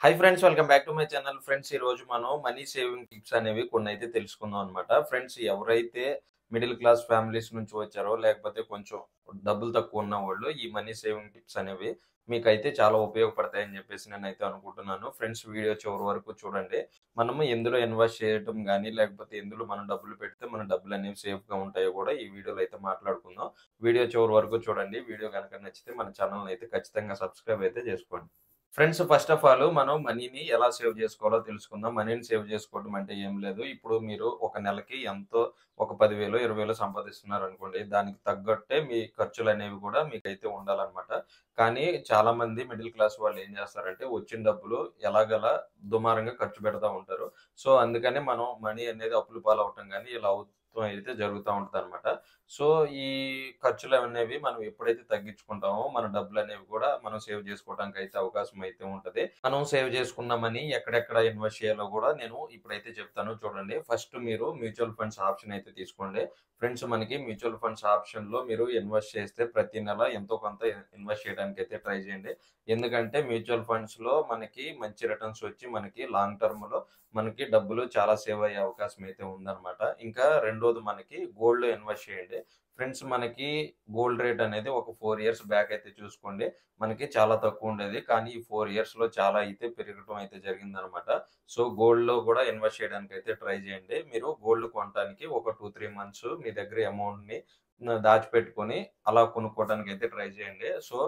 Hi friends, welcome back to my channel. Friends, ఈరోజు మనం money saving tips అనేవి కొన్నైతే తెలుసుకుందాం అనమాట. ఫ్రెండ్స్, ఎవరైతే మిడిల్ క్లాస్ ఫ్యామిలీస్ నుంచి వచ్చారో, లేకపోతే కొంచెం డబ్బులు తక్కువ ఉన్నవాళ్ళు, ఈ మనీ సేవింగ్ టిప్స్ అనేవి మీకైతే చాలా ఉపయోగపడతాయని చెప్పేసి నేనైతే అనుకుంటున్నాను. ఫ్రెండ్స్, వీడియో చివరి వరకు చూడండి. మనము ఎందులో ఇన్వెస్ట్ చేయడం గానీ, లేకపోతే ఎందులో మనం డబ్బులు పెడితే మన డబ్బులనేవి సేఫ్‌గా ఉంటాయో కూడా ఈ వీడియోలో అయితే మాట్లాడుకుందాం. వీడియో చివరి వరకు చూడండి. వీడియో గనక నచ్చితే మన ఛానల్‌ని అయితే ఖచ్చితంగా సబ్స్క్రైబ్ అయితే చేసుకోండి. ఫ్రెండ్స్, ఫస్ట్ ఆఫ్ ఆల్ మనం మనీని ఎలా సేవ్ చేసుకోవాలో తెలుసుకుందాం. మనీని సేవ్ చేసుకోవడం అంటే ఏం లేదు. ఇప్పుడు మీరు ఒక నెలకి ఎంతో ఒక 10,000, 20,000 సంపాదిస్తున్నారనుకోండి. దానికి తగ్గట్టే మీ ఖర్చులనేవి కూడా మీకైతే ఉండాలనమాట. కానీ చాలామంది మిడిల్ క్లాస్ వాళ్ళు ఏం చేస్తారంటే వచ్చిన డబ్బులు ఎలాగలా దుమారంగా ఖర్చు పెడతా ఉంటారు. సో, అందుకనే మనం మనీ అనేది అప్పుల పాలవ్వటం గాని ఇలా అవుతూ అయితే జరుగుతా ఉంటదనమాట. సో, ఈ ఖర్చులనేవి మనం ఎప్పుడైతే తగ్గించుకుంటామో, మన డబ్బులనేవి కూడా మనం సేవ్ చేసుకోవడానికైతే అవకాశం అయితే ఉంటది. మనం సేవ్ చేసుకున్న మనీ ఎక్కడెక్కడ ఇన్వెస్ట్ చేయాలో కూడా నేను ఇప్పుడైతే చెప్తాను చూడండి. ఫస్ట్ మీరు మ్యూచువల్ ఫండ్స్ ఆప్షన్ అయితే తీసుకోండి. ఫ్రెండ్స్, మనకి మ్యూచువల్ ఫండ్స్ ఆప్షన్‌లో మీరు ఇన్వెస్ట్ చేస్తే ప్రతి నెల ఎంతో కొంత ఇన్వెస్ట్ చేయడానికైతే ట్రై చేయండి. ఎందుకంటే మ్యూచువల్ ఫండ్స్‌లో మనకి మంచి రిటర్న్స్ వచ్చి మనకి లాంగ్ టర్మ్‌లో మనకి డబ్బులు చాలా సేవ్ అయ్యే అవకాశం అయితే ఉందన్నమాట. ఇంకా రెండోది మనకి గోల్డ్‌లో ఇన్వెస్ట్ చేయండి. ఫ్రెండ్స్, మనకి గోల్డ్ రేట్ అనేది ఒక 4 ఇయర్స్ బ్యాక్ అయితే చూసుకోండి. మనకి చాలా తక్కువుండేది. కానీ ఈ 4 ఇయర్స్‌లో చాలా అయితే పెరగటం అయితే జరిగిందనమాట. సో, గోల్డ్‌లో కూడా ఇన్వెస్ట్ చేయడానికైతే ట్రై చేయండి. మీరు గోల్డ్ కొనటానికి ఒక 2, 3 మంత్స్ మీ దగ్గర అమౌంట్‌ని దాచిపెట్టుకొని అలా కొనుక్కోవడానికైతే ట్రై చేయండి. సో,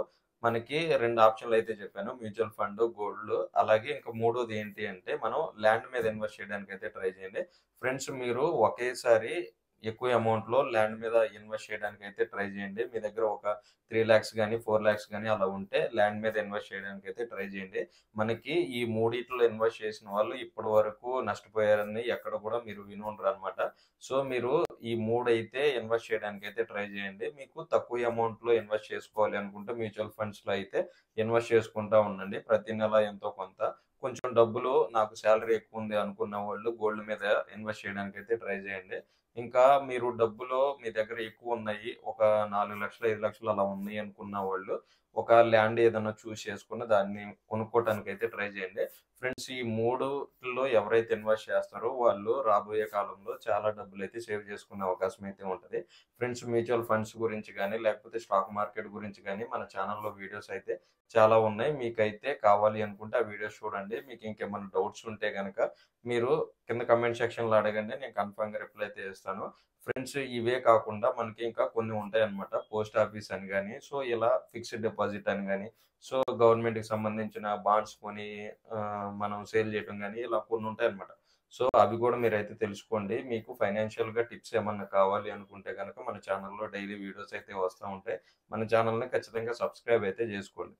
మనకి 2 ఆప్షన్‌లయితే చెప్పాను. Mutual fund, gold. అలాగే ఇంకా మూడోది ఏంటి అంటే మనం ల్యాండ్ మీద ఇన్వెస్ట్ చేయడానికైతే ట్రై చేయండి. ఫ్రెండ్స్, మీరు ఒకేసారి ఎక్కువ అమౌంట్‌లో ల్యాండ్ మీద ఇన్వెస్ట్ చేయడానికైతే ట్రై చేయండి. మీ దగ్గర ఒక 3,00,000 గాని, 4,00,000 గాని అలా ఉంటే ల్యాండ్ మీద ఇన్వెస్ట్ చేయడానికైతే ట్రై చేయండి. మనకి ఈ మూడిట్లో ఇన్వెస్ట్ చేసిన వాళ్ళు ఇప్పటి వరకు నష్టపోయారని ఎక్కడ కూడా మీరు వినుండరనమాట. సో, మీరు ఈ 3 అయితే ఇన్వెస్ట్ చేయడానికైతే ట్రై చేయండి. మీకు తక్కువ అమౌంట్‌లో ఇన్వెస్ట్ చేసుకోవాలి అనుకుంటే మ్యూచువల్ ఫండ్స్‌లో అయితే ఇన్వెస్ట్ చేసుకుంటా ఉండండి. ప్రతి నెల ఎంతో కొంత. కొంచెం డబ్బులు నాకు సాలరీ ఎక్కువుంది అనుకున్న వాళ్ళు గోల్డ్ మీద ఇన్వెస్ట్ చేయడానికైతే ట్రై చేయండి. ఇంకా మీరు డబ్బులు మీ దగ్గర ఎక్కువున్నాయి. ఒక 4,00,000, 5,00,000 అలా ఉన్నాయి అనుకున్న వాళ్ళు ఒక ల్యాండ్ ఏదన్నా చూజ్ చేసుకొని దాన్ని కొనుక్కోవటానికైతే ట్రై చేయండి. ఫ్రెండ్స్, ఈ మూడిట్లో ఎవరైతే ఇన్వెస్ట్ చేస్తారో వాళ్ళు రాబోయే కాలంలో చాలా డబ్బులైతే సేవ్ చేసుకునే అవకాశం అయితే ఉంటది. ఫ్రెండ్స్, మ్యూచువల్ ఫండ్స్ గురించి గాని, లేకపోతే స్టాక్ మార్కెట్ గురించి గాని మన ఛానెల్‌లో వీడియోస్ అయితే చాలా ఉన్నాయి. మీకైతే కావాలి అనుకుంటే ఆ వీడియోస్ చూడండి. మీకు ఇంకేమన్నా డౌట్స్ ఉంటే గనక మీరు కింద కామెంట్ సెక్షన్‌లో అడగండి. నేను కన్ఫర్మ్‌గా రిప్లై అయితే ఇస్తాను. ఫ్రెండ్స్, ఇవే కాకుండా మనకి ఇంకా కొన్ని ఉంటాయన్నమాట. పోస్ట్ ఆఫీస్ అని గాని, సో, ఇలా ఫిక్స్డ్ డిపాజిట్ అని గాని, సో, గవర్నమెంట్‌కి సంబంధించిన బాండ్స్ కొని మనం సేల్ చేయటం గాని, ఇలా కొన్ని ఉంటాయన్నమాట. సో, అవి కూడా మీరైతే తెలుసుకోండి. మీకు ఫైనాన్షియల్‌గా టిప్స్ ఏమన్నా కావాలి అనుకుంటే గనక మన ఛానెల్‌లో డైలీ వీడియోస్ అయితే వస్తా ఉంటాయి. మన ఛానెల్‌ని ఖచ్చితంగా సబ్స్క్రైబ్ అయితే చేసుకోండి.